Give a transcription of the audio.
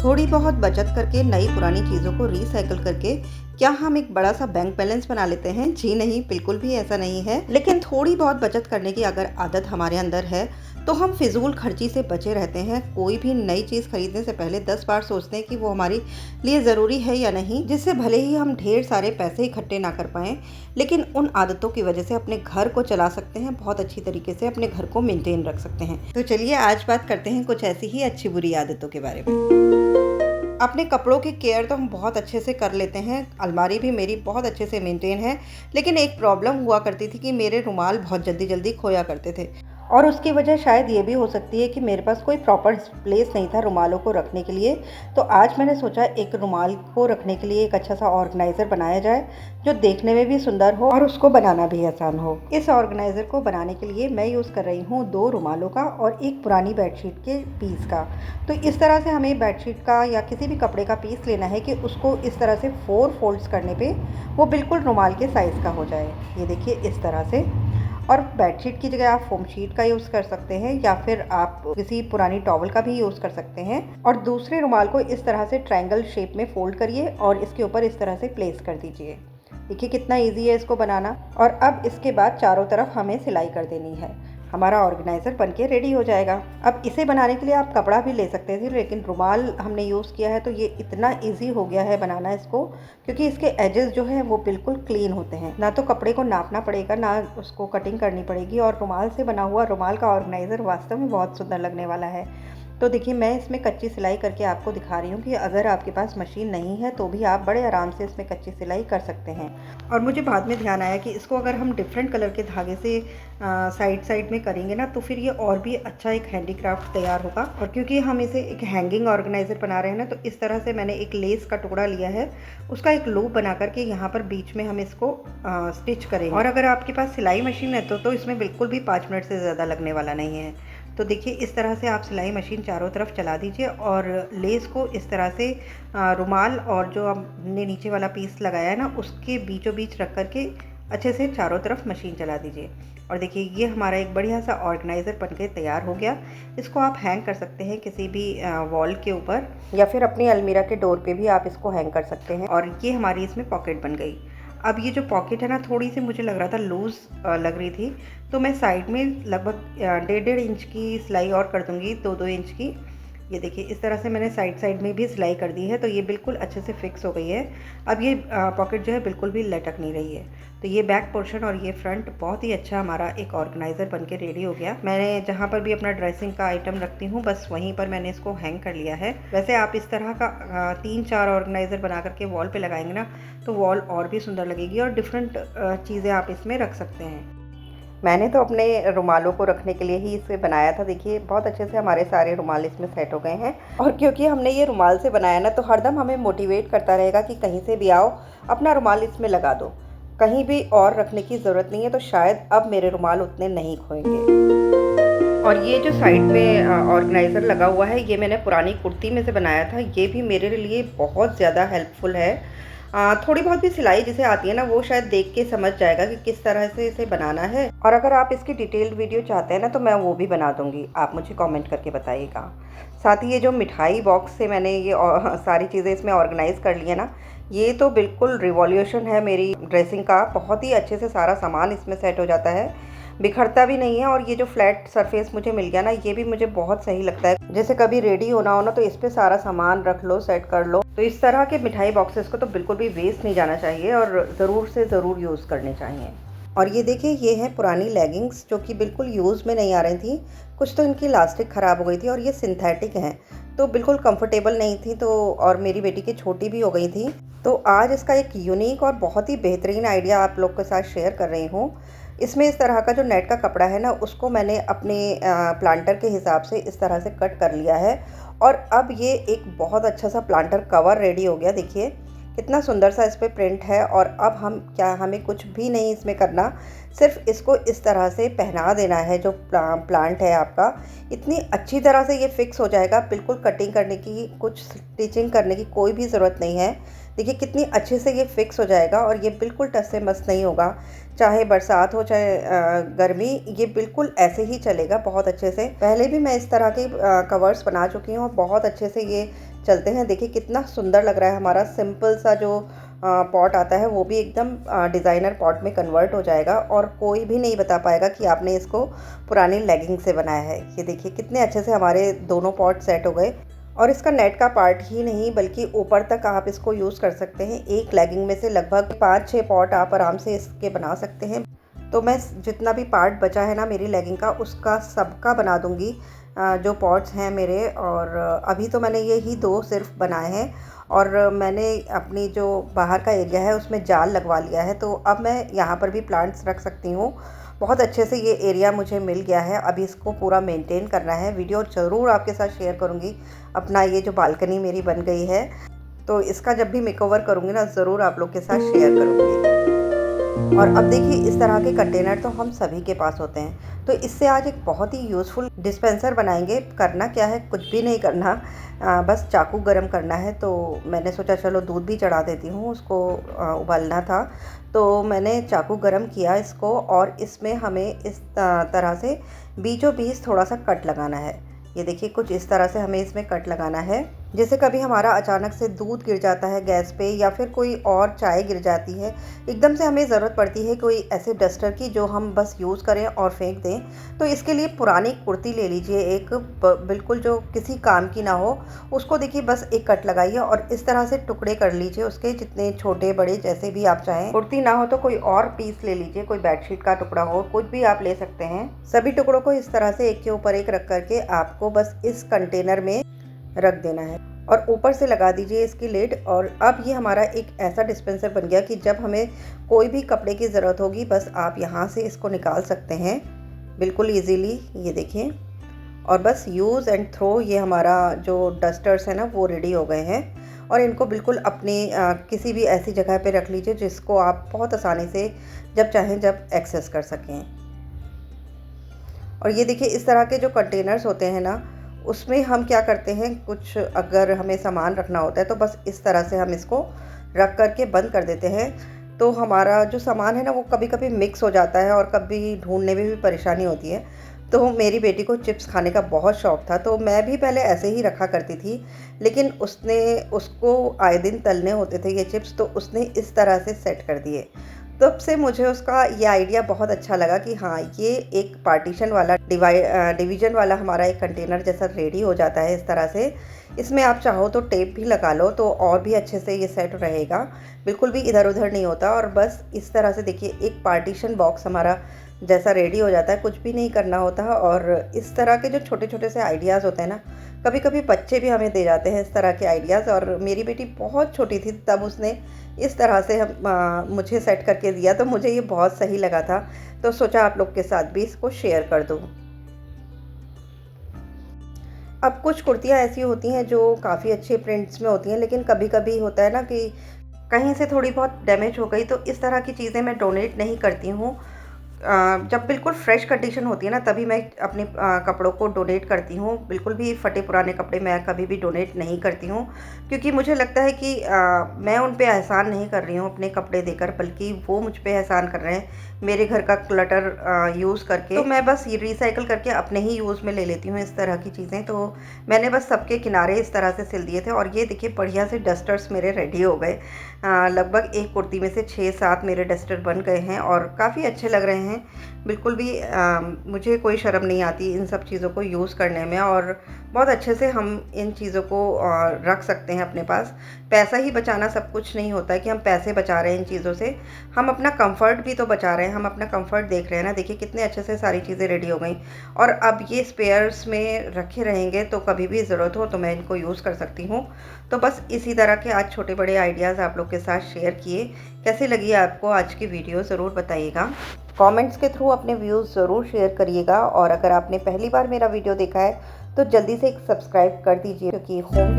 थोड़ी बहुत बचत करके नई पुरानी चीज़ों को रीसाइकिल करके क्या हम एक बड़ा सा बैंक बैलेंस बना लेते हैं? जी नहीं, बिल्कुल भी ऐसा नहीं है। लेकिन थोड़ी बहुत बचत करने की अगर आदत हमारे अंदर है तो हम फिजूल खर्ची से बचे रहते हैं। कोई भी नई चीज़ खरीदने से पहले 10 बार सोचते हैं कि वो हमारे लिए ज़रूरी है या नहीं, जिससे भले ही हम ढेर सारे पैसे इकट्ठे ना कर पाएँ, लेकिन उन आदतों की वजह से अपने घर को चला सकते हैं, बहुत अच्छी तरीके से अपने घर को मेंटेन रख सकते हैं। तो चलिए आज बात करते हैं कुछ ऐसी ही अच्छी बुरी आदतों के बारे में। अपने कपड़ों की केयर तो हम बहुत अच्छे से कर लेते हैं, अलमारी भी मेरी बहुत अच्छे से मेंटेन है, लेकिन एक प्रॉब्लम हुआ करती थी कि मेरे रुमाल बहुत जल्दी-जल्दी खोया करते थे और उसकी वजह शायद ये भी हो सकती है कि मेरे पास कोई प्रॉपर प्लेस नहीं था रुमालों को रखने के लिए। तो आज मैंने सोचा एक रुमाल को रखने के लिए एक अच्छा सा ऑर्गेनाइज़र बनाया जाए, जो देखने में भी सुंदर हो और उसको बनाना भी आसान हो। इस ऑर्गेनाइज़र को बनाने के लिए मैं यूज़ कर रही हूँ 2 रुमालों का और एक पुरानी बेडशीट के पीस का। तो इस तरह से हमें बेडशीट का या किसी भी कपड़े का पीस लेना है कि उसको इस तरह से 4 फोल्ड्स करने पे वो बिल्कुल रुमाल के साइज़ का हो जाए। ये देखिए इस तरह से। और बेडशीट की जगह आप फोम शीट का यूज़ कर सकते हैं या फिर आप किसी पुरानी टॉवल का भी यूज़ कर सकते हैं। और दूसरे रुमाल को इस तरह से ट्रायंगल शेप में फोल्ड करिए और इसके ऊपर इस तरह से प्लेस कर दीजिए। देखिए कितना इजी है इसको बनाना। और अब इसके बाद चारों तरफ हमें सिलाई कर देनी है। हमारा ऑर्गेनाइज़र बनके रेडी हो जाएगा। अब इसे बनाने के लिए आप कपड़ा भी ले सकते थे, लेकिन रुमाल हमने यूज़ किया है तो ये इतना इजी हो गया है बनाना इसको, क्योंकि इसके एजेस जो हैं वो बिल्कुल क्लीन होते हैं। ना तो कपड़े को नापना पड़ेगा, ना उसको कटिंग करनी पड़ेगी, और रुमाल से बना हुआ रुमाल का ऑर्गेनाइज़र वास्तव में बहुत सुंदर लगने वाला है। तो देखिए मैं इसमें कच्ची सिलाई करके आपको दिखा रही हूँ कि अगर आपके पास मशीन नहीं है तो भी आप बड़े आराम से इसमें कच्ची सिलाई कर सकते हैं। और मुझे बाद में ध्यान आया कि इसको अगर हम डिफरेंट कलर के धागे से साइड में करेंगे ना, तो फिर ये और भी अच्छा एक हैंडीक्राफ्ट तैयार होगा। और क्योंकि हम इसे एक हैंगिंग ऑर्गेनाइज़र बना रहे हैं ना, तो इस तरह से मैंने एक लेस का टुकड़ा लिया है, उसका एक लूप बना करके यहाँ पर बीच में हम इसको स्टिच करेंगे। और अगर आपके पास सिलाई मशीन है तो इसमें बिल्कुल भी 5 मिनट से ज़्यादा लगने वाला नहीं है। तो देखिए इस तरह से आप सिलाई मशीन चारों तरफ चला दीजिए और लेस को इस तरह से रुमाल और जो हमने नीचे वाला पीस लगाया है ना, उसके बीचों बीच रख करके अच्छे से चारों तरफ मशीन चला दीजिए। और देखिए ये हमारा एक बढ़िया सा ऑर्गेनाइज़र बनके तैयार हो गया। इसको आप हैंग कर सकते हैं किसी भी वॉल के ऊपर, या फिर अपनी अलमीरा के डोर पे भी आप इसको हैंग कर सकते हैं। और ये हमारी इसमें पॉकेट बन गई। अब ये जो पॉकेट है ना, थोड़ी सी मुझे लग रहा था लूज़ लग रही थी, तो मैं साइड में लगभग 1.5 इंच की सिलाई और कर दूँगी, 2-2 इंच की। ये देखिए इस तरह से मैंने साइड में भी सिलाई कर दी है, तो ये बिल्कुल अच्छे से फिक्स हो गई है। अब ये पॉकेट जो है बिल्कुल भी लटक नहीं रही है। तो ये बैक पोर्शन और ये फ्रंट बहुत ही अच्छा हमारा एक ऑर्गेनाइज़र बनके रेडी हो गया। मैंने जहाँ पर भी अपना ड्रेसिंग का आइटम रखती हूँ, बस वहीं पर मैंने इसको हैंग कर लिया है। वैसे आप इस तरह का 3-4 ऑर्गेनाइज़र बना करके वॉल पे लगाएंगे ना, तो वॉल और भी सुंदर लगेगी और डिफरेंट चीज़ें आप इसमें रख सकते हैं। मैंने तो अपने रुमालों को रखने के लिए ही इसे बनाया था। देखिए बहुत अच्छे से हमारे सारे रुमाल इसमें सेट हो गए हैं। और क्योंकि हमने ये रुमाल से बनाया ना, तो हरदम हमें मोटिवेट करता रहेगा कि कहीं से भी आओ अपना रुमाल इसमें लगा दो, कहीं भी और रखने की ज़रूरत नहीं है। तो शायद अब मेरे रुमाल उतने नहीं खोएंगे। और ये जो साइड में ऑर्गेनाइज़र लगा हुआ है, ये मैंने पुरानी कुर्ती में से बनाया था। ये भी मेरे लिए बहुत ज़्यादा हेल्पफुल है। थोड़ी बहुत भी सिलाई जिसे आती है ना, वो शायद देख के समझ जाएगा कि किस तरह से इसे बनाना है। और अगर आप इसकी डिटेल्ड वीडियो चाहते हैं ना, तो मैं वो भी बना दूंगी, आप मुझे कमेंट करके बताइएगा। साथ ही ये जो मिठाई बॉक्स से मैंने ये सारी चीज़ें इसमें ऑर्गेनाइज़ कर ली है ना, ये तो बिल्कुल रिवॉल्यूशन है मेरी ड्रेसिंग का। बहुत ही अच्छे से सारा सामान इसमें सेट हो जाता है, बिखरता भी नहीं है। और ये जो फ्लैट सरफेस मुझे मिल गया ना, ये भी मुझे बहुत सही लगता है। जैसे कभी रेडी होना हो ना, तो इस पे सारा सामान रख लो, सेट कर लो। तो इस तरह के मिठाई बॉक्सेस को तो बिल्कुल भी वेस्ट नहीं जाना चाहिए और ज़रूर से ज़रूर यूज़ करने चाहिए। और ये देखिए ये है पुरानी लेगिंग्स, जो कि बिल्कुल यूज़ में नहीं आ रही थी। कुछ तो इनकी इलास्टिक ख़राब हो गई थी और ये सिंथेटिक हैं, तो बिल्कुल कंफर्टेबल नहीं थी। तो और मेरी बेटी की छोटी भी हो गई थी। तो आज इसका एक यूनिक और बहुत ही बेहतरीन आइडिया आप लोग के साथ शेयर कर रही हूँ। इसमें इस तरह का जो नेट का कपड़ा है ना, उसको मैंने अपने प्लांटर के हिसाब से इस तरह से कट कर लिया है। और अब ये एक बहुत अच्छा सा प्लांटर कवर रेडी हो गया। देखिए कितना सुंदर सा इस पर प्रिंट है। और अब हमें कुछ भी नहीं इसमें करना, सिर्फ इसको इस तरह से पहना देना है। जो प्लांट है आपका, इतनी अच्छी तरह से ये फिक्स हो जाएगा, बिल्कुल कटिंग करने की, कुछ स्टिचिंग करने की कोई भी ज़रूरत नहीं है। देखिए कितनी अच्छे से ये फिक्स हो जाएगा और ये बिल्कुल टस से मस नहीं होगा। चाहे बरसात हो चाहे गर्मी, ये बिल्कुल ऐसे ही चलेगा बहुत अच्छे से। पहले भी मैं इस तरह के कवर्स बना चुकी हूँ, बहुत अच्छे से ये चलते हैं। देखिए कितना सुंदर लग रहा है, हमारा सिंपल सा जो पॉट आता है वो भी एकदम डिज़ाइनर पॉट में कन्वर्ट हो जाएगा और कोई भी नहीं बता पाएगा कि आपने इसको पुरानी लेगिंग से बनाया है। ये देखिए कितने अच्छे से हमारे दोनों पॉट सेट हो गए और इसका नेट का पार्ट ही नहीं बल्कि ऊपर तक आप इसको यूज़ कर सकते हैं। एक लेगिंग में से लगभग 5-6 पॉट आप आराम से इसके बना सकते हैं। तो मैं जितना भी पार्ट बचा है ना मेरी लेगिंग का, उसका सबका बना दूंगी जो पॉट्स हैं मेरे। और अभी तो मैंने ये ही 2 सिर्फ बनाए हैं और मैंने अपनी जो बाहर का एरिया है उसमें जाल लगवा लिया है, तो अब मैं यहाँ पर भी प्लांट्स रख सकती हूँ। बहुत अच्छे से ये एरिया मुझे मिल गया है, अभी इसको पूरा मेंटेन करना है। वीडियो ज़रूर आपके साथ शेयर करूँगी। अपना ये जो बालकनी मेरी बन गई है, तो इसका जब भी मेकओवर करूँगी ना ज़रूर आप लोग के साथ शेयर करूँगी। और अब देखिए इस तरह के कंटेनर तो हम सभी के पास होते हैं, तो इससे आज एक बहुत ही यूज़फुल डिस्पेंसर बनाएंगे। करना क्या है, कुछ भी नहीं करना, बस चाकू गरम करना है। तो मैंने सोचा चलो दूध भी चढ़ा देती हूँ, उसको उबालना था, तो मैंने चाकू गरम किया इसको और इसमें हमें इस तरह से बीचों बीच थोड़ा सा कट लगाना है। ये देखिए कुछ इस तरह से हमें इसमें कट लगाना है। जैसे कभी हमारा अचानक से दूध गिर जाता है गैस पे या फिर कोई और चाय गिर जाती है, एकदम से हमें ज़रूरत पड़ती है कोई ऐसे डस्टर की जो हम बस यूज़ करें और फेंक दें। तो इसके लिए पुरानी कुर्ती ले लीजिए एक, बिल्कुल जो किसी काम की ना हो, उसको देखिए बस एक कट लगाइए और इस तरह से टुकड़े कर लीजिए उसके, जितने छोटे बड़े जैसे भी आप चाहें। कुर्ती ना हो तो कोई और पीस ले लीजिए, कोई बेडशीट का टुकड़ा हो, कुछ भी आप ले सकते हैं। सभी टुकड़ों को इस तरह से एक के ऊपर एक रख करके आपको बस इस कंटेनर में रख देना है और ऊपर से लगा दीजिए इसकी लिड। और अब ये हमारा एक ऐसा डिस्पेंसर बन गया कि जब हमें कोई भी कपड़े की ज़रूरत होगी बस आप यहाँ से इसको निकाल सकते हैं बिल्कुल इजीली। ये देखिए, और बस यूज़ एंड थ्रो, ये हमारा जो डस्टर्स है ना वो रेडी हो गए हैं। और इनको बिल्कुल अपनी किसी भी ऐसी जगह पे रख लीजिए जिसको आप बहुत आसानी से जब चाहें जब एक्सेस कर सकें। और ये देखिए इस तरह के जो कंटेनर्स होते हैं ना, उसमें हम क्या करते हैं, कुछ अगर हमें सामान रखना होता है तो बस इस तरह से हम इसको रख करके बंद कर देते हैं। तो हमारा जो सामान है ना वो कभी कभी मिक्स हो जाता है और कभी ढूंढने में भी परेशानी होती है। तो मेरी बेटी को चिप्स खाने का बहुत शौक़ था, तो मैं भी पहले ऐसे ही रखा करती थी, लेकिन उसको आए दिन तलने होते थे ये चिप्स, तो उसने इस तरह से सेट कर दिए। तब से मुझे उसका ये आइडिया बहुत अच्छा लगा कि हाँ, ये एक पार्टीशन वाला डिवीज़न वाला हमारा एक कंटेनर जैसा रेडी हो जाता है इस तरह से। इसमें आप चाहो तो टेप भी लगा लो तो और भी अच्छे से ये सेट रहेगा, बिल्कुल भी इधर उधर नहीं होता। और बस इस तरह से देखिए एक पार्टीशन बॉक्स हमारा जैसा रेडी हो जाता है, कुछ भी नहीं करना होता। और इस तरह के जो छोटे छोटे से आइडियाज़ होते हैं ना, कभी कभी बच्चे भी हमें दे जाते हैं इस तरह के आइडियाज़। और मेरी बेटी बहुत छोटी थी तब उसने इस तरह से मुझे सेट करके दिया, तो मुझे ये बहुत सही लगा था, तो सोचा आप लोग के साथ भी इसको शेयर कर दूँ। अब कुछ कुर्तियाँ ऐसी होती हैं जो काफ़ी अच्छे प्रिंट्स में होती हैं, लेकिन कभी कभी होता है ना कि कहीं से थोड़ी बहुत डैमेज हो गई, तो इस तरह की चीज़ें मैं डोनेट नहीं करती हूँ। जब बिल्कुल फ्रेश कंडीशन होती है ना तभी मैं अपने कपड़ों को डोनेट करती हूँ। बिल्कुल भी फटे पुराने कपड़े मैं कभी भी डोनेट नहीं करती हूँ, क्योंकि मुझे लगता है कि मैं उन पे एहसान नहीं कर रही हूँ अपने कपड़े देकर, बल्कि वो मुझ पे एहसान कर रहे हैं मेरे घर का क्लटर यूज़ करके। तो मैं बस ये रिसाइकिल करके अपने ही यूज़ में ले लेती हूँ इस तरह की चीज़ें। तो मैंने बस सबके किनारे इस तरह से सिल दिए थे और ये देखिए बढ़िया से डस्टर्स मेरे रेडी हो गए। लगभग एक कुर्ती में से 6-7 मेरे डस्टर बन गए हैं और काफ़ी अच्छे लग रहे हैं। बिल्कुल भी मुझे कोई शर्म नहीं आती इन सब चीज़ों को यूज़ करने में, और बहुत अच्छे से हम इन चीज़ों को रख सकते हैं अपने पास। पैसा ही बचाना सब कुछ नहीं होता है कि हम पैसे बचा रहे हैं इन चीज़ों से, हम अपना कंफर्ट भी तो बचा रहे हैं, हम अपना कंफर्ट देख रहे हैं ना। देखिए कितने अच्छे से सारी चीज़ें रेडी हो गई और अब ये स्पेयर्स में रखे रहेंगे, तो कभी भी ज़रूरत हो तो मैं इनको यूज़ कर सकती हूँ। तो बस इसी तरह के आज छोटे बड़े आइडियाज़ आप लोग के साथ शेयर किए। कैसी लगी आपको आज की वीडियो ज़रूर बताइएगा, कमेंट्स के थ्रू अपने व्यूज़ ज़रूर शेयर करिएगा। और अगर आपने पहली बार मेरा वीडियो देखा है तो जल्दी से एक सब्सक्राइब कर दीजिए, क्योंकि होम